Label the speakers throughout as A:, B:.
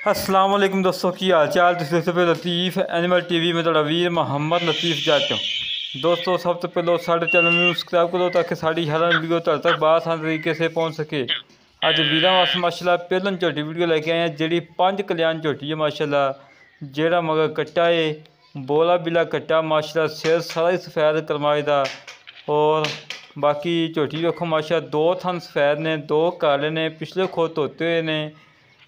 A: अस्सलाम वालेकुम दोस्तों की हाल चाल। तुसीं देखदे पे लतीफ़ एनिमल टीवी में तुहाडा वीर मुहम्मद लतीफ़ जट। दोस्तों सब तो पहले साढ़े चैनल में सब्सक्राइब करो ताकि साड़ी हर वीडियो तुहाडे तक बाआसान तरीके से पहुँच सके। अज वीरां वास्ते माशाल्लाह पहलन झोटी वीडियो लेके आए हैं जी 5 कल्याण झोटी है माशाल्लाह। जेड़ा मगर कट्टा है बोला बिला कट्टा माशाल्लाह, सिर सारा ही सफेद करमाए दा और बाकी झोटी देखो माशाल्लाह 2 थन सफेद ने, 2 काले ने, पिछले खो धोते हुए ने,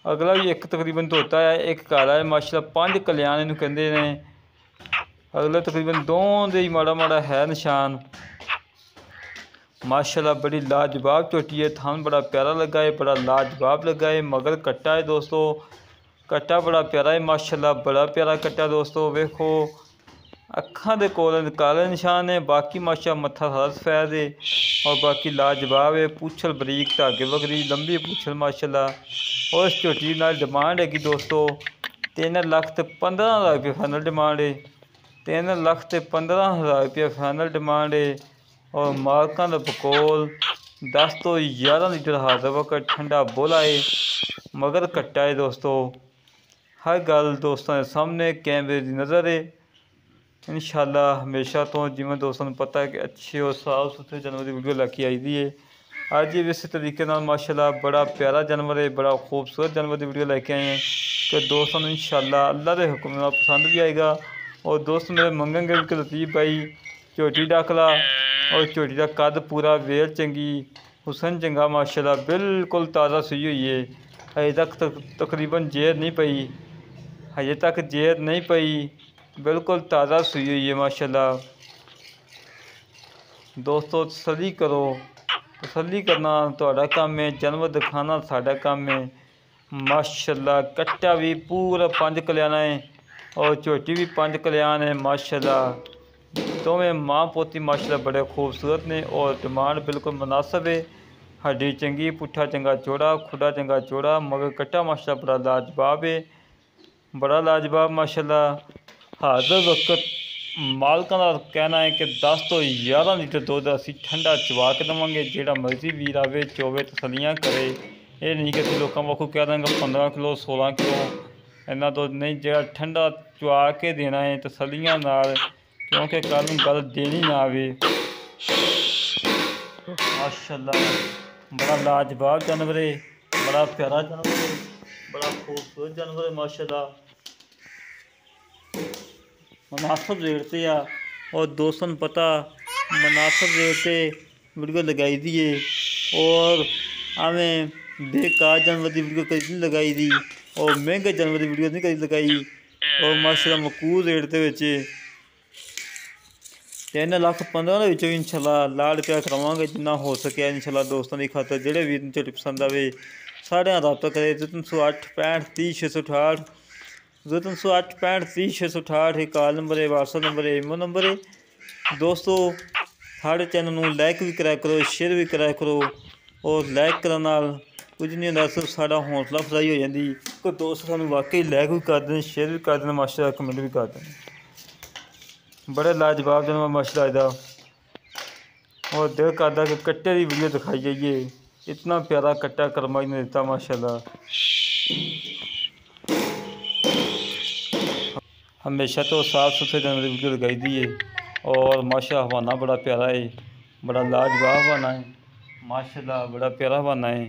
A: अगला भी एक तकरीबन धोता है, एक काला है माशाल्लाह। 5 कल्याण इनू कहते हैं। अगले तकरीबन दोनों दे माड़ा माड़ा है निशान माशाल्लाह। बड़ी लाजवाब झोटी है, थान बड़ा प्यारा लगा है, बड़ा लाजवाब लगा है। मगर कट्टा है दोस्तों, कट्टा बड़ा प्यारा है माशाल्लाह, बड़ा प्यारा कट्टा दोस्तों। वेखो अखां दे कोल काले निशान है, बाकी माशा मत्था सारा सफेद है और बाकी लाजवाब है। पूछल बरीक धागे वगरी लंबी पूछल माशाल्लाह। और इस झोटी नाल डिमांड हैगी दोस्तों 3,15,000 रुपये फाइनल डिमांड है। 3,15,000 रुपये फाइनल डिमांड है। और मालकां दा बकोल 10 तो 11 लीटर हाजिर वक्त ठंडा बोला है, मगर कट्टा है दोस्तों। हर गल दोस्तों के सामने कैमरे की नज़र है इंशाल्लाह हमेशा तो जिमें दोस्तों को पता है कि अच्छे और साफ सुथरे जानवर की वीडियो लैके आई दी है। अज भी इस तरीके माशाल्लाह बड़ा प्यारा जानवर है, बड़ा खूबसूरत जानवर की वीडियो लेके आए हैं कि दोस्तों इंशाल्लाह अल्लाह के हुक्म नाल पसंद भी आएगा। और दोस्त मेरे मंगेंगे कि लतीफ़ भाई झोटी डाकला और झोटी का कद पूरा, वेल चंगी, हुसन चंगा माशाल्लाह, बिल्कुल ताज़ा सूई हुई है। अजे तक तकरीबन जेर नहीं पई, हजे तक जेर नहीं पई, बिल्कुल ताज़ा सूई हुई है माशाल्लाह। दोस्तों तसल्ली करो, तसल्ली करना तुहाडा काम है, जानवर दिखाना साडा काम है माशाल्लाह। कट्टा भी पूरा 5 कल्याण है और झोटी भी 5 कल्याण है माशाल्लाह। दोवें माँ पोती माशाल्लाह बड़े खूबसूरत ने और डिमांड बिल्कुल मुनासिब है। हड्डी चंगी, पुट्ठा चंगा चौड़ा, खुडा चंगा चौड़ा, मगर कट्टा माशाल्लाह बड़ा लाजवाब है, बड़ा लाजवाब माशाल्लाह। हाजिर वक्त मालकां का कहना है कि 10 तो 11 लीटर दुध असी ठंडा चवा के देवांगे। जिहड़ा मर्जी वीर आवे चोवे तसलियां करे, ये नहीं कि असीं लोकां वाकू कह देंगे 15 किलो 16 किलो इन्ना दुध नहीं, जिहड़ा ठंडा चवा के देना है तसलियां नाल, क्योंकि कल नूं गल देनी ना आवे माशाल्लाह। बड़ा लाजवाब जानवर है, बड़ा प्यारा जानवर है, बड़ा खूबसूरत जानवर है माशाल्लाह। मुनासिब रेट से आ और दोस्तों पता मुनासिब रेट से वीडियो लगाई दी है और हमें बेकार जानवर की वीडियो कभी नहीं लगाई दी और महंगे जानवर की वीडियो नहीं कभी लगाई। और माशाल्लाह मकूल रेट के 3,15,000 इंशाल्लाह लाड़ प्यार करावांगे जिन्ना हो सके इंशाल्लाह। दोस्तों की खातर जेडे वीर झोटी पसंद आवे साढ़े रब्ता करे 0308 65 30 668 0308 65 30 668 एक कॉल नंबर है, व्हाट्सअप नंबर है, ईमो नंबर है। दोस्तों साढ़े चैनल में लाइक भी कराया करो, शेयर भी कराया करो और लाइक करने नाल कुछ नहीं होता, सिर्फ साड़ा हौसला अफजाई हो जाती। कोई दोस्त सानू वाकई लाइक भी कर दें, शेयर भी कर दें माशाल्लाह, कमेंट भी कर दें। बड़े लाजवाब जानवर माशाल्लाह इहदा और दिल करदा कि कट्टे की वीडियो दिखाई जाइए। इतना प्यारा कट्टा करमाई ने दिता माशाल्लाह। हमेशा तो साफ सुथरे जानवर की वीडियो लगाई दी है और माशा हवाना बड़ा प्यारा है, बड़ा लाजवाब हवाना है माशाल्लाह, बड़ा प्यारा हवाना है।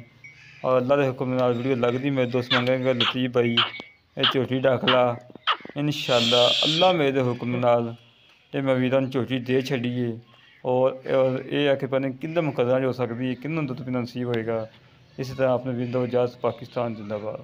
A: और अल्लाह के हुक्म नाल वीडियो लगती मेरे दोस्त मंगेंगे लतीफ़ भाई ये झोटी डाकला इंशाल्लाह अल्लाह मेरे हुक्म नाल ये मैं वीरां झोटी दे छड़ी है। और ये है कि पता नहीं किंदे मुकदमा हो सकती है, किन्नू दुध पीना नसीब होएगा। इसी तरह अपने वीर दो इजाज़त, पाकिस्तान जिंदाबाद।